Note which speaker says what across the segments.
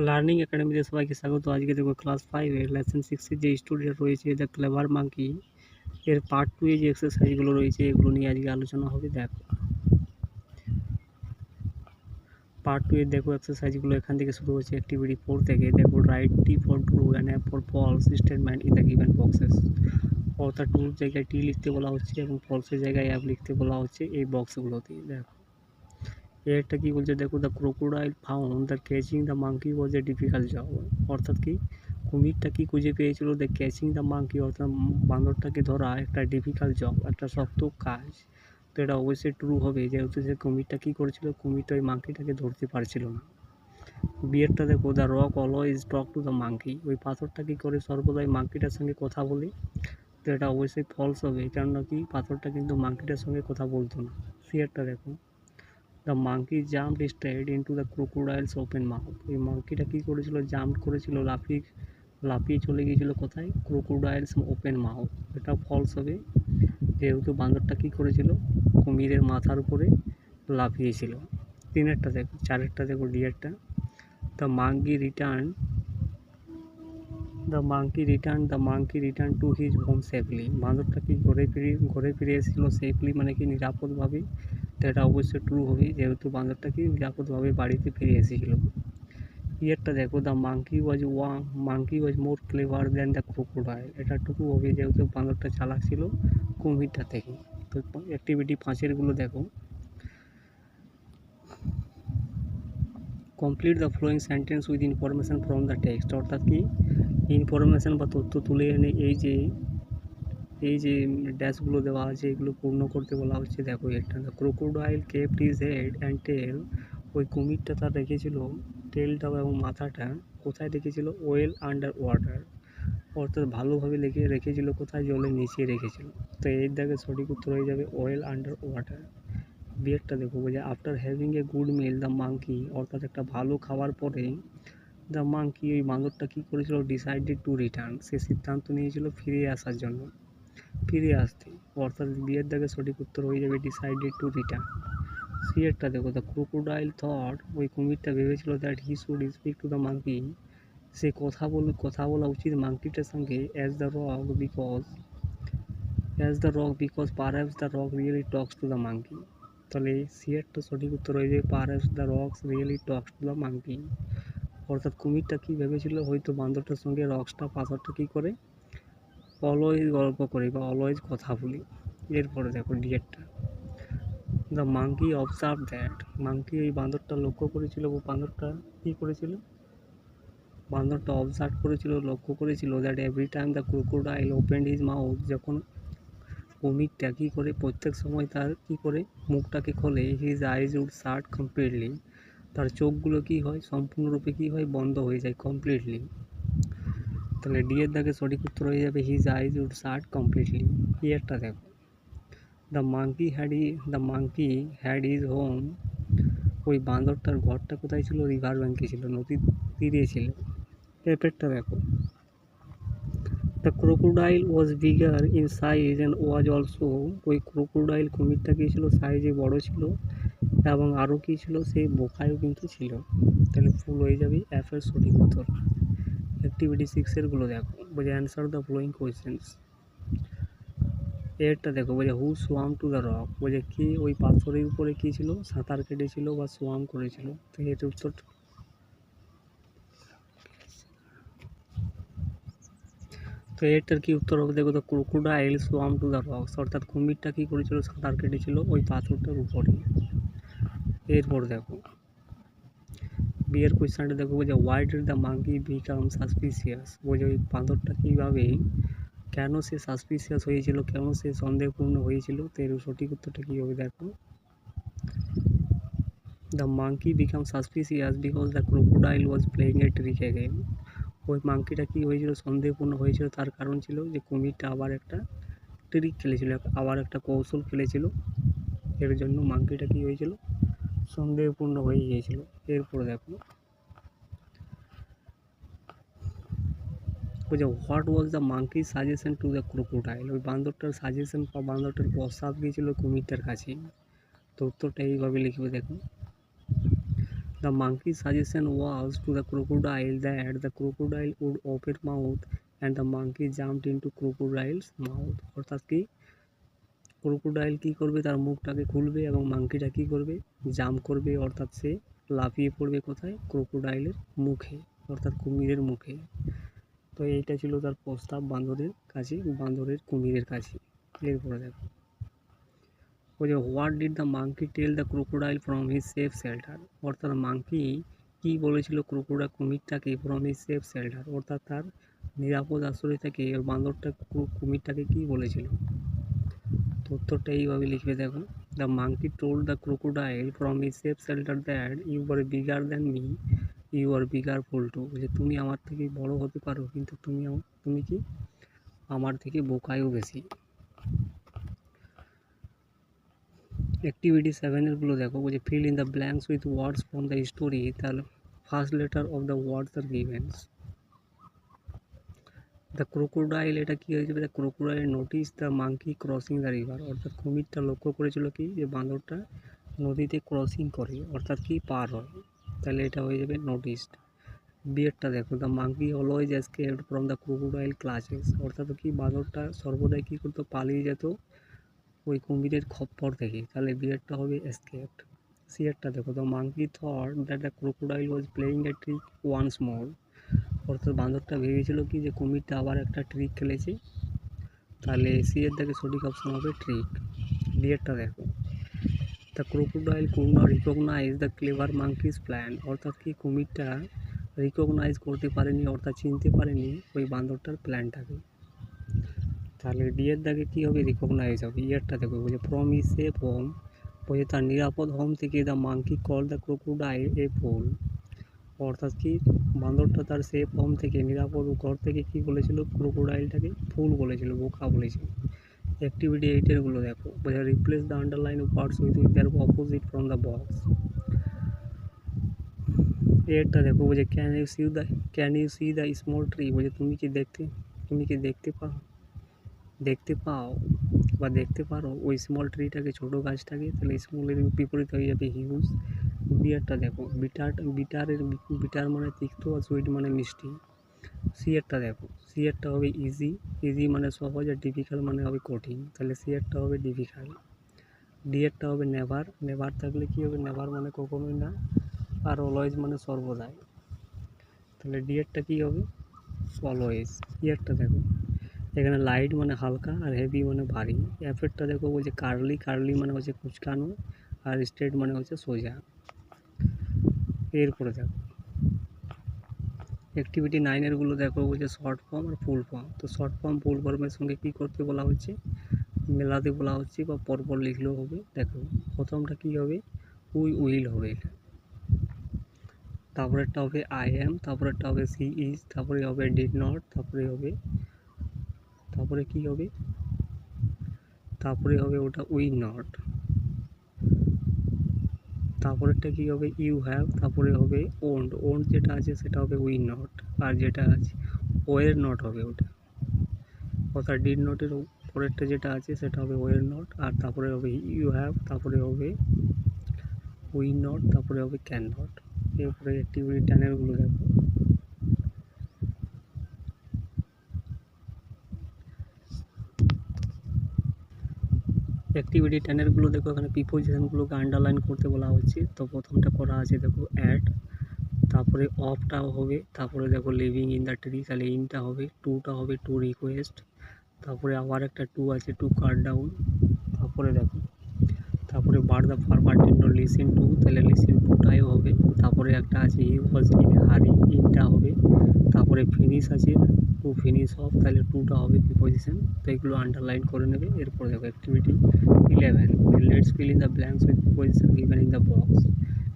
Speaker 1: Learning একাডেমিতে সবাইকে স্বাগত। আজকে দেখো ক্লাস 5 এর লেসন 6 এর যে স্টুডেন্ট রয়েছে দ্য ক্লেভার মাঙ্কি এর পার্ট 2 এ যে এক্সারসাইজগুলো রয়েছে এগুলো নিয়ে আজকে আলোচনা হবে। দেখো পার্ট 2 এর দেখো এক্সারসাইজগুলো এখান থেকে শুরু হচ্ছে অ্যাক্টিভিটি 4 থেকে। দেখো write T for true and F for false statement in the given boxes. অর্থাৎ ট্রুর জায়গায় টি লিখতে বলা হচ্ছে এবং ফলসের জায়গায় অ্যাপ লিখতে বলা হচ্ছে এই বক্সগুলোতে। দেখো এরটা কি বলছে, দেখো the crocodile found the catching the monkey was a difficult job. অর্থাৎ কি কুমিরটা কি খুঁজে পেয়েছিল, দ্য ক্যাচিং দ্য মাঙ্কি অর্থাৎ বান্দরটাকে ধরা একটা ডিফিকাল্ট জব, একটা শক্ত কাজ। তো এটা অবশ্যই ট্রু হবে, যেহেতু সে কুমিরটা কী করেছিল, কুমিরটা ওই মাঙ্কিটাকে ধরতে পারছিল না। বিয়েরটা দেখো the rock always talk to the monkey, ওই পাথরটা কী করে সর্বদাই মাঙ্কিটার সঙ্গে কথা বলে। তো এটা অবশ্যই ফলস হবে, কেননা কি পাথরটা কিন্তু মাঙ্কিটার সঙ্গে কথা বলতো না। সিয়ারটা দেখো the monkey jumped straight into the crocodiles open mouth, এই মাঙ্কিটা কী করেছিল, জাম্প করেছিল, লাফিয়ে লাফিয়ে চলে গিয়েছিল কোথায়, ক্রোকোডাইলস ওপেন মাউথ। এটা ফলস হবে, যেহেতু বান্দরটা কী করেছিল, কুমিরের মাথার উপরে লাফিয়েছিল। তিনেরটা দেখো, চারেরটা দেখো ডিয়ারটা the monkey return to his home safely, বান্দরটা কি ঘরে ফিরে এসেছিল সেফলি মানে কি নিরাপদভাবে। তো এটা অবশ্যই ট্রু হবে, যেহেতু বান্দরটা কি নিরাপদভাবে বাড়িতে ফিরে এসেছিল। ইয়েরটা দেখো the monkey was more clever than the crocodile, এটা টুকু হবে, যেহেতু বান্দরটা চালাক ছিল কুমিরটা থেকে। তো অ্যাক্টিভিটি 5-এরগুলো দেখো, complete the following sentence with information from the text. অর্থাৎ কি ইনফরমেশান বা তথ্য তুলে এনে এই যে ড্যাশগুলো দেওয়া আছে এগুলো পূর্ণ করতে বলা হচ্ছে। দেখো একটা the crocodile kept his head and tail, ওই কুমিরটা তার রেখেছিল টেলটা এবং মাথাটা কোথায় রেখেছিল, ওয়েল আন্ডার ওয়াটার, অর্থাৎ ভালোভাবে রেখেছিল কোথায়, জলের নিচে রেখেছিল। তো এর দেখে সঠিক উত্তর হয়ে যাবে ওয়েল আন্ডার ওয়াটার। বিয়েরটা দেখো বলছে after having a good mill the monkey, অর্থাৎ একটা ভালো খাওয়ার পরে দ্য মাঙ্কি ওই বান্দরটা কী করেছিল, ডিসাইডেড টু রিটার্ন, সে সিদ্ধান্ত নিয়েছিল ফিরে আসার জন্য, ফিরে আসতে। অর্থাৎ বিয়ের দাগে সঠিক উত্তর হয়ে যাবে ডিসাইডেড টু রিটার্ন। সিয়েরটা দেখো দ্য ক্রোকোডাইল থট, ওই কুমিরটা ভেবেছিল that he should speak to the monkey, সে কথা বলা উচিত মাঙ্কিটার সঙ্গে because perhaps the rock really talks to the monkey. তাহলে সিয়েরটা সঠিক উত্তর হয়ে যাবে perhaps the rocks really talks to the monkey. অর্থাৎ কুমিরটা কী ভেবেছিল, হয়তো বান্দরটার সঙ্গে পাথরটা কী করে অলওয়েজ গল্প করি বা অলওয়েজ কথা বলি। এরপরে দেখো ডিয়ারটা the monkey observe that, monkey এই বান্দরটা লক্ষ্য করেছিল, ও বান্দরটা কী করেছিল, বান্দরটা অবজার্ভ করেছিল, লক্ষ্য করেছিল that every time the crocodile opened his mouth, যখন কুমিরটা কী করে প্রত্যেক সময় তার কী করে মুখটাকে খোলে, his eyes would shut completely, তার চোখগুলো কী হয় সম্পূর্ণরূপে কী হয় বন্ধ হয়ে যায় কমপ্লিটলি। তাহলে ডি এর দাগে সঠিক উত্তর হয়ে যাবে his eyes would shut completely. ইয়ারটা দেখো the monkey had his home, ওই বান্দরটার ঘরটা কোথায় ছিল, রিভার ব্যাঙ্কে ছিল, নদীর তীরে ছিল। এরপরটা দেখো the crocodile was bigger in size and was also, ওই ক্রোকোডাইল কুমিরটা কী ছিল, সাইজে বড় ছিল এবং আরও কী ছিল, সেই বোকায়ও কিন্তু ছিল। তাহলে ফুল হয়ে যাবে অ্যাপের সঠিক উত্তর। অ্যাক্টিভিটি 6-এরগুলো দেখো, বলছে অ্যান্সার দ্য ফলোয়িং কোয়েশ্চেন্স। এরটা দেখো বলছে হু সোয়াম টু দ্য রক, বলছে কি ওই পাথরের উপরে কী ছিল, সাঁতার কেটেছিল বা সোয়াম করেছিল। তো এর উত্তর, তো এটার কি উত্তর হবে, দেখো তো crocodile swamp to the rocks, অর্থাৎ কুমিরটা কী করেছিল, সাঁতার কেটেছিল ওই পাথরটার উপরে। এরপর দেখো বিয়ের কোয়েশ্চেনটা দেখো, বলছে why did the monkey become suspicious, বলছে ওই বাঁদরটা কীভাবে, কেন সে সাসপিসিয়াস হয়েছিল, কেন সে সন্দেহপূর্ণ হয়েছিল। তো এর সঠিক উত্তরটা কী হবে, দেখো the monkey become suspicious because the crocodile was playing A trick again, ওই মাঙ্কিটা কী হয়েছিল, সন্দেহপূর্ণ হয়েছিল, তার কারণ ছিল যে কুমিরটা আবার একটা ট্রিক খেলেছিল, আবার একটা কৌশল খেলেছিল, এর জন্য মাঙ্কিটা কী হয়েছিল, সন্দেহপূর্ণ হয়ে গিয়েছিল। এরপরে দেখো বলছে what was the monkey suggestion to the crocodile, ওই বান্দরটার সাজেশন বা বান্দরটার প্রস্তাব দিয়েছিল কুমিরটার কাছে। তো উত্তরটা এইভাবে লিখবে, দেখো The monkey's suggestion was to the crocodile that the crocodile would open mouth and the monkey jumped into crocodile's mouth. অর্থাৎ কি ক্রোকোডাইল কী করবে, তার মুখটাকে খুলবে এবং মাংকিটা কী করবে, জাম্প করবে, অর্থাৎ সে লাফিয়ে পড়বে কোথায়, ক্রোকোডাইলের মুখে, অর্থাৎ কুমিরের মুখে। তো এইটা ছিল তার প্রস্তাব বান্দরের কাছে, বান্দরের কুমিরের কাছে। এরপরে দেখো ওই যে what did the monkey tell the crocodile from his safe shelter, অর্থাৎ মাংকি কী বলেছিল কুমিরটাকে ফ্রম হিজ সেফ শেল্টার, অর্থাৎ তার নিরাপদ আশ্রয় থেকে বান্দরটা কুমিরটাকে কী বলেছিল। উত্তরটা এইভাবে লিখবে দেখো, the monkey told the crocodile from his safe shelter that you are bigger than me, you are bigger fool too, যে তুমি আমার থেকে বড় হতে পারো কিন্তু তুমি কি আমার থেকে বোকায়ও বেশি। অ্যাক্টিভিটি 7-এরগুলো দেখো, বলছে fill in the blanks with words from the story, তাহলে first letter of the words are givens. The crocodile, এটা কী হয়েছে, the crocodile notice the monkey crossing the river, অর্থাৎ কুমিরটা লক্ষ্য করেছিল কি, যে বান্দরটা নদীতে ক্রসিং করে, অর্থাৎ কি পার হয়, তাহলে এটা হয়ে যাবে নোটিসড। বিয়েরটা দেখো, the monkey always escaped from the crocodile clutches, অর্থাৎ কি বাঁদরটা সর্বদাই কী করতো, পালিয়ে যেত ওই কুমিরের খপ্পর থেকে, তাহলে বিয়েরটা হবে এসকেপড। সিয়েরটা দেখো, the monkey thought that the crocodile was playing a trick once more, অর্থাৎ বাঁদরটা ভেবেছিল কি যে কুমিরটা আবার একটা ট্রিক খেলেছে, তাহলে সিয়ের দেখে সঠিক অপশন হবে ট্রিক। ডিয়েরটা দেখো, the crocodile could not recognise the clever monkey's plan, অর্থাৎ কি কুমিরটা রিকগনাইজ করতে পারেনি, অর্থাৎ চিনতে পারেনি ওই বান্দরটার প্ল্যানটাকে, তাহলে ডিয়ের দাগে কী হবে, রিকগনাইজ হবে। ইয়েরটা দেখো, বলছে ফ্রম ই সেফ হোম, বলছে তার নিরাপদ হোম থেকে the monkey call the crocodile a fool, অর্থাৎ কি বান্দরটা তার সেফ হোম থেকে, নিরাপদ ঘর থেকে কী বলেছিল, ক্রোকোডাইলটাকে ফুল বলেছিল, বোকা বলেছিল। অ্যাক্টিভিটি 8-এরগুলো দেখো, বলছে replace the underline words with their opposite from the box. এরটা দেখো, বলছে can you see the small tree, বলছে তুমি কি দেখতে পাও বা দেখতে পারো ওই স্মল ট্রিটাকে, ছোটো গাছটাকে, তাহলে স্মলের বিপরীত হয়ে যাবে হিউজ। বিয়ারটা দেখো, বিটার মানে তিক্ত আর সুইট মানে মিষ্টি। সিয়ারটা দেখো, সিয়ারটা হবে ইজি মানে সহজ, আর ডিফিকাল্ট মানে হবে কঠিন, তাহলে সিয়ারটা হবে ডিফিকাল্ট। ডিয়ারটা হবে নেভার থাকলে কী হবে, নেভার মানে কখনোই না, আর অলওয়েজ মানে সর্বদাই, তাহলে ডিয়ারটা কী হবে, অলওয়েজ। ইয়ারটা দেখো, এখানে লাইট মানে হালকা আর হেভি মানে ভারী। অ্যাফেরটা দেখো, বলছে কার্লি মানে হচ্ছে কুচকানো, আর স্ট্রেট মানে হচ্ছে সোজা। এরপরে দেখো অ্যাক্টিভিটি 9-এরগুলো দেখো, বলছে শর্ট ফর্ম আর ফুল ফর্ম। তো শর্ট ফর্ম ফুল ফর্মের সঙ্গে কী করতে বলা হচ্ছে, মেলাতে বলা হচ্ছে, বা পরপর লিখলেও হবে। দেখো প্রথমটা কী হবে, উইল হবে এটা, তারপরেরটা হবে আই এম, তারপরেরটা হবে সি ইজ, তারপরে হবে ডিড নট, তারপরে কী হবে, তারপরে হবে ওটা উই নট, তারপরেরটা কী হবে, ইউ হ্যাভ, তারপরে হবে ওন্ড যেটা আছে সেটা হবে উই নট, আর যেটা আছে ওয়ের নট হবে ওটা, অর্থাৎ ডিড নটের পরেরটা যেটা আছে সেটা হবে ওয়ের নট, আর তারপরে হবে ইউ হ্যাভ, তারপরে হবে উই নট, তারপরে হবে ক্যান নট। এরপরে অ্যাক্টিভিটি 10-এরগুলো দেখো, অ্যাক্টিভিটি 10-এরগুলো দেখো, এখানে প্রিপোজিশনগুলোকে আন্ডারলাইন করতে বলা হচ্ছে। তো প্রথমটা করা আছে দেখো অ্যাট, তারপরে অফটাও হবে, তারপরে দেখো লিভিং ইন দ্য ট্রি, তাহলে ইনটা হবে, টুটা হবে টু রিকোয়েস্ট, তারপরে আবার একটা টু আছে টু কাট ডাউন, তারপরে বার the farmer did not listen to, তাহলে লিসেন টুটাও হবে, তারপরে একটা আছে হি ওয়াজ ইন এ হারি, ইনটা হবে, তারপরে ফিনিশ আছে টু ফিনিশ অফ, তাহলে টুটা হবে প্রিপোজিশন। তো এগুলো আন্ডারলাইন করে নেবে। এরপরে দেখো activity 11, let's feel in the blanks with preposition given in the box.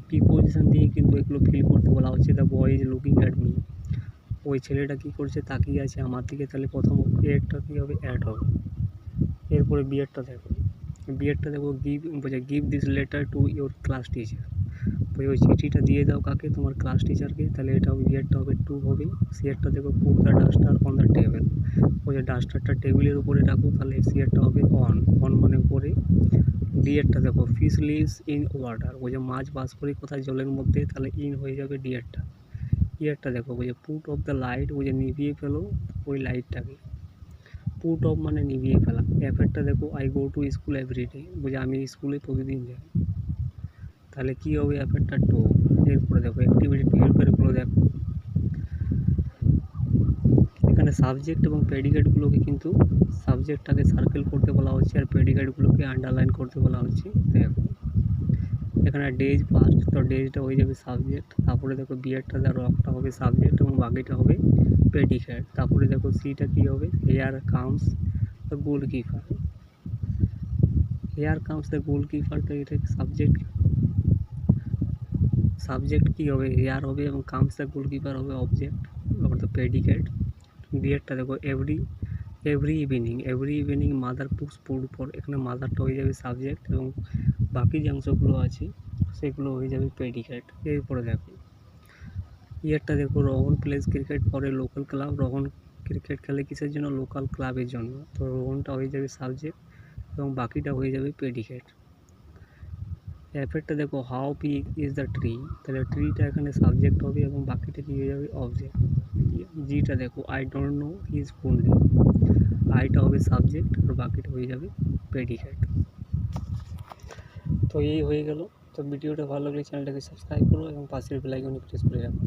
Speaker 1: Preposition দিয়ে কিন্তু এগুলো ফিল করতে বলা হচ্ছে। The boy is looking at me, ওই ছেলেটা কী করছে, তাকিয়ে আছে আমার দিকে, তাহলে প্রথম এরটা কী হবে, অ্যাট হবে। এরপরে বিয়েরটা দেখো, give this letter to your class teacher, ওই চিঠিটা দিয়ে দাও কাকে, তোমার ক্লাস টিচারকে, তাহলে এটা হবে, বিয়েরটা হবে টু হবে। সিয়ারটা দেখো, put the duster on the table, ওই যে ডাস্টারটা টেবিলের উপরে রাখো, তাহলে সিয়ারটা হবে অন মানে উপরে, ডি এরটা দেখো ফিশ লিভস ইন ওয়াটার, ওই যে মাছ বাস করে কোথায় জলের মধ্যে, তাহলে ইন হয়ে যাবে ডি এরটা। ই এরটা দেখো ওই যে পুট অফ দ্য লাইট, ওই যে নিভিয়ে ফেলো ওই লাইটটাকে, পুট অফ মানে নিভিয়ে ফেলা। এফেরটা দেখো I go to school every day, বুঝে আমি স্কুলে প্রতিদিন যাই, তাহলে কী হবে এফেরটা টু। এরপরে দেখো অ্যাক্টিভিটি 12 দেখো, এখানে সাবজেক্ট এবং প্রেডিকেটগুলোকে কিন্তু সাবজেক্টটাকে সার্কেল করতে বলা হচ্ছে আর প্রেডিকেটগুলোকে আন্ডারলাইন করতে বলা হচ্ছে। দেখো এখানে ডেজ ফার্স্ট, তো ডেজটা হয়ে যাবে সাবজেক্ট, তারপরে দেখো বিয়ারটা যা রকটা হবে সাবজেক্ট এবং বাকিটা হবে প্রেডিকেট। তারপরে দেখো সিটা কী হবে, hair comes the goalkeeper, hair comes the goalkeeper, তো এটা সাবজেক্ট, সাবজেক্ট কী হবে হেয়ার হবে এবং কামস দ্য গোলকিপার হবে অবজেক্ট অর্থাৎ প্রেডিকেট। বিয়ারটা দেখো every evening mother puts food for, এখানে মাদারটা হয়ে যাবে সাবজেক্ট এবং বাকি যে অংশগুলো আছে সেগুলো হয়ে যাবে প্রেডিকেট। এরপরে দেখো ইয়ারটা দেখো Rohan place cricket for a local club, Rohan cricket খেলে কিসের জন্য, লোকাল ক্লাবের জন্য, তো রোহনটা হয়ে যাবে সাবজেক্ট এবং বাকিটা হয়ে যাবে প্রেডিকেট। এফেক্টটা দেখো how big is the tree, তাহলে ট্রিটা এখানে সাবজেক্ট হবে এবং বাকিটা কী হয়ে যাবে অবজেক্ট। জিটা দেখো I don't know his full name, আইটা হবে সাবজেক্ট আর বাকিটা হয়ে যাবে প্রেডিকেট। তো এই হয়ে গেল। তো ভিডিওটা ভালো লাগলে চ্যানেলটাকে সাবস্ক্রাইব করো এবং পাশের বেল আইকনে প্রেস করে রাখো।